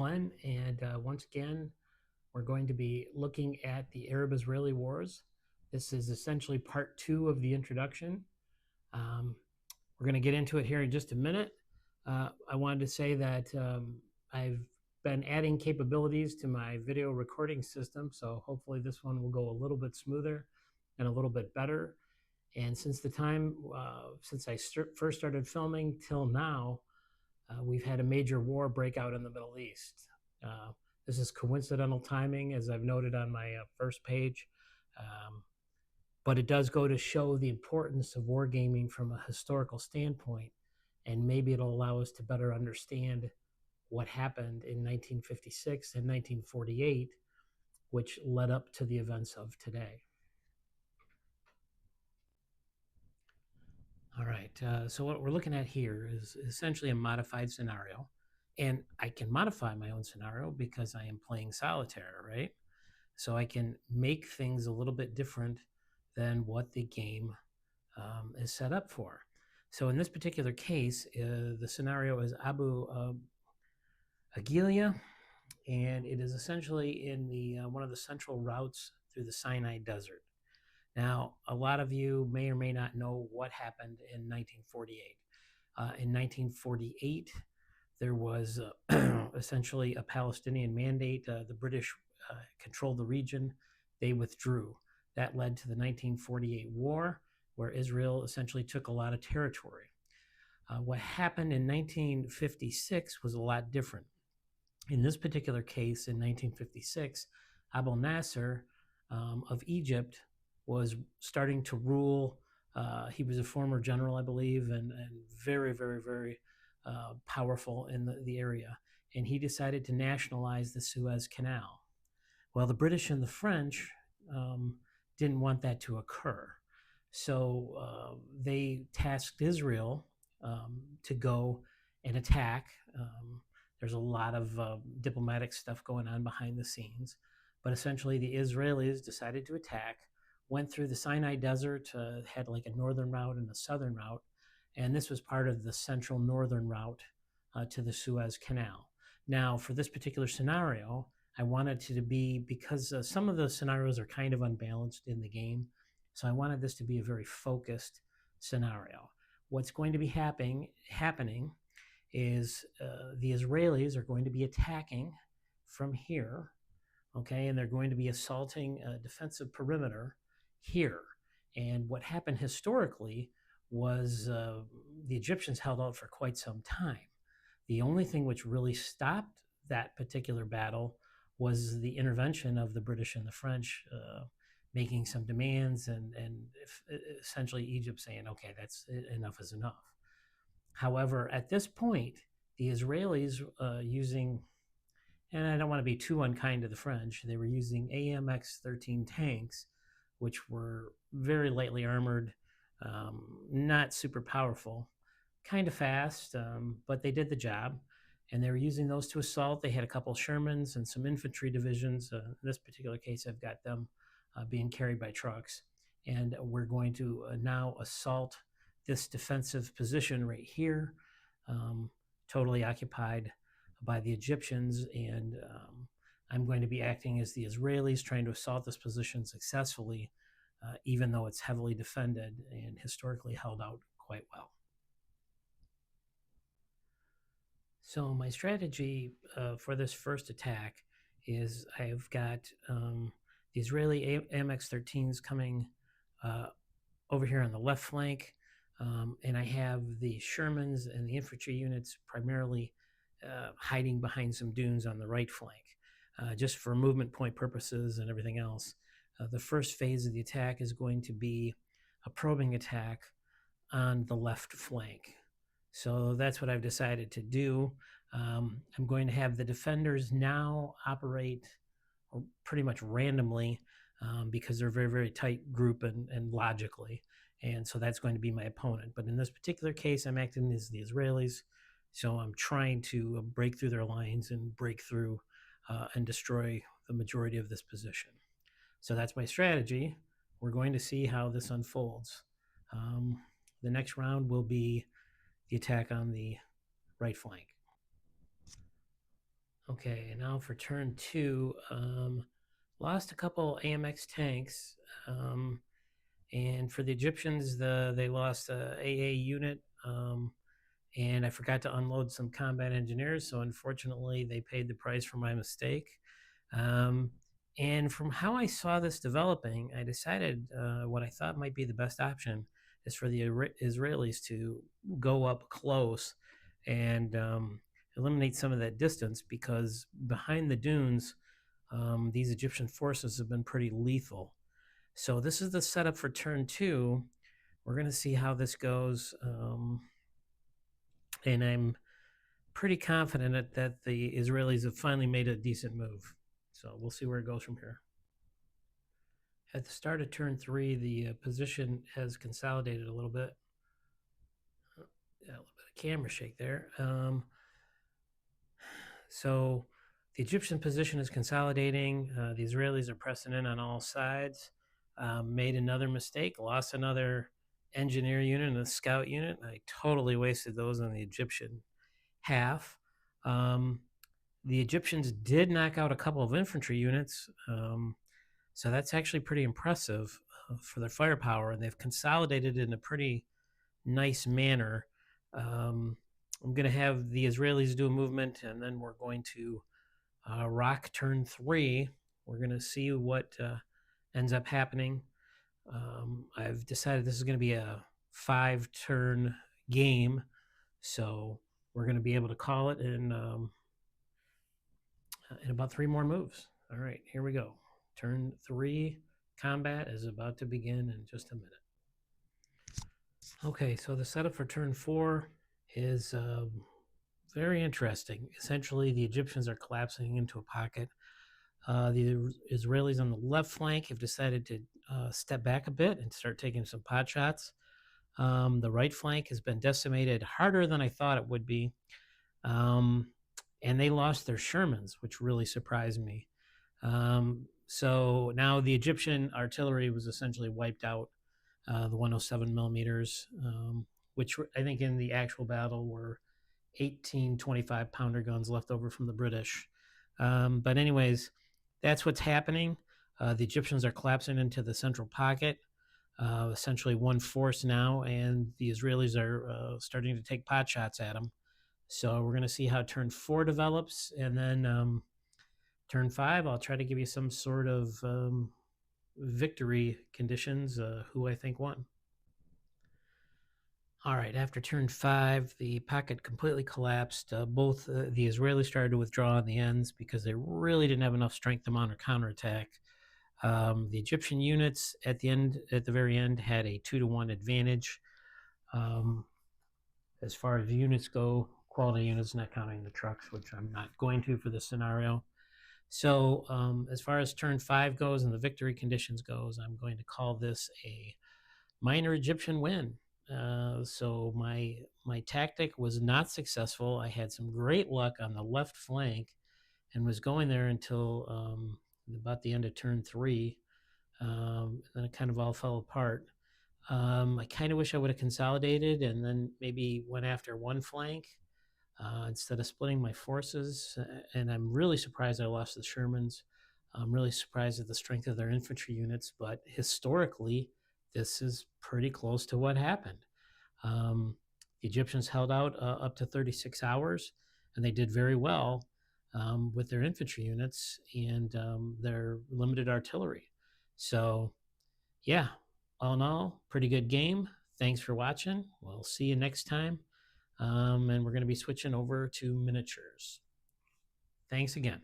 Glenn, and once again, we're going to be looking at the Arab-Israeli Wars. This is essentially part 2 of the introduction. Um, we're going to get into it here in just a minute. I wanted to say that I've been adding capabilities to my video recording system, so hopefully this one will go a little bit smoother and a little bit better. And since I first started filming till now, we've had a major war break out in the Middle East. Uh, this is coincidental timing, as I've noted on my first page, um, but it does go to show the importance of wargaming from a historical standpoint, and maybe it'll allow us to better understand what happened in 1956 and 1948, which led up to the events of today. All right, so what we're looking at here is essentially a modified scenario. And I can modify my own scenario because I am playing solitaire, right? So I can make things a little bit different than what the game is set up for. So in this particular case, the scenario is Ageila, and it is essentially in the one of the central routes through the Sinai Desert. Now, a lot of you may or may not know what happened in 1948. In 1948, there was essentially a Palestinian mandate. The British controlled the region. They withdrew. That led to the 1948 war, where Israel essentially took a lot of territory. What happened in 1956 was a lot different. In this particular case, in 1956, Abdel Nasser of Egypt was starting to rule. He was a former general, I believe, and very, very, very powerful in the area. And he decided to nationalize the Suez Canal. Well, the British and the French didn't want that to occur. So they tasked Israel to go and attack. There's a lot of diplomatic stuff going on behind the scenes. But essentially, the Israelis decided to attack, went through the Sinai Desert, had like a northern route and a southern route. And this was part of the central northern route to the Suez Canal. Now, for this particular scenario, I wanted to be, because some of the scenarios are kind of unbalanced in the game, so I wanted this to be a very focused scenario. What's going to be happening is the Israelis are going to be attacking from here, okay, and they're going to be assaulting a defensive perimeter here. And what happened historically was the Egyptians held out for quite some time. The only thing which really stopped that particular battle was the intervention of the British and the French, making some demands, and essentially Egypt saying, okay, that's enough is enough. However, at this point, the Israelis using, and I don't want to be too unkind to the French, they were using AMX-13 tanks, which were very lightly armored, not super powerful, kind of fast, but they did the job. And they were using those to assault. They had a couple Shermans and some infantry divisions. In this particular case, I've got them being carried by trucks. And we're going to now assault this defensive position right here, totally occupied by the Egyptians. And I'm going to be acting as the Israelis, trying to assault this position successfully, even though it's heavily defended and historically held out quite well. So my strategy for this first attack is I've got the Israeli AMX-13s coming over here on the left flank, and I have the Shermans and the infantry units primarily hiding behind some dunes on the right flank, just for movement point purposes and everything else. The first phase of the attack is going to be a probing attack on the left flank. So that's what I've decided to do. I'm going to have the defenders now operate pretty much randomly because they're a very, very tight group and logically. And so that's going to be my opponent. But in this particular case, I'm acting as the Israelis. So I'm trying to break through their lines and break through and destroy the majority of this position. So that's my strategy. We're going to see how this unfolds. The next round will be the attack on the right flank. Okay, now for turn two, lost a couple AMX tanks, and for the Egyptians, they lost a AA unit, and I forgot to unload some combat engineers, so unfortunately, they paid the price for my mistake. Um, and from how I saw this developing, I decided what I thought might be the best option is for the Israelis to go up close and eliminate some of that distance, because behind the dunes, these Egyptian forces have been pretty lethal. So this is the setup for turn two. We're going to see how this goes. And I'm pretty confident that the Israelis have finally made a decent move. So we'll see where it goes from here. At the start of turn three, the position has consolidated a little bit. Yeah, a little bit of camera shake there. So the Egyptian position is consolidating. The Israelis are pressing in on all sides. Made another mistake, lost another engineer unit and a scout unit. I totally wasted those on the Egyptian half. The Egyptians did knock out a couple of infantry units, so that's actually pretty impressive for their firepower, and they've consolidated in a pretty nice manner. I'm going to have the Israelis do a movement, and then we're going to rock turn three. We're going to see what ends up happening. I've decided this is going to be a 5-turn game, so we're going to be able to call it in about 3 more moves. All right, here we go. Turn 3 combat is about to begin in just a minute. Okay, so the setup for turn 4 is very interesting. Essentially, the Egyptians are collapsing into a pocket. The Israelis on the left flank have decided to step back a bit and start taking some pot shots. The right flank has been decimated harder than I thought it would be. And they lost their Shermans, which really surprised me. So now the Egyptian artillery was essentially wiped out, the 107 millimeters, which I think in the actual battle were 18 25-pounder guns left over from the British. But anyways, that's what's happening. The Egyptians are collapsing into the central pocket, essentially one force now, and the Israelis are starting to take pot shots at them. So we're going to see how turn 4 develops, and then turn 5, I'll try to give you some sort of victory conditions, who I think won. All right, after turn 5, the pocket completely collapsed. Both the Israelis started to withdraw on the ends because they really didn't have enough strength to mount a counterattack. The Egyptian units at the very end, had a 2-to-1 advantage. As far as units go, quality units, not counting the trucks, which I'm not going to for this scenario. So as far as turn 5 goes and the victory conditions goes, I'm going to call this a minor Egyptian win. So my tactic was not successful. I had some great luck on the left flank and was going there until about the end of turn 3. Then it kind of all fell apart. I kind of wish I would have consolidated and then maybe went after one flank instead of splitting my forces. And I'm really surprised I lost the Shermans. I'm really surprised at the strength of their infantry units, but historically, this is pretty close to what happened. The Egyptians held out up to 36 hours, and they did very well with their infantry units and their limited artillery. So, yeah, all in all, pretty good game. Thanks for watching. We'll see you next time. And we're going to be switching over to miniatures. Thanks again.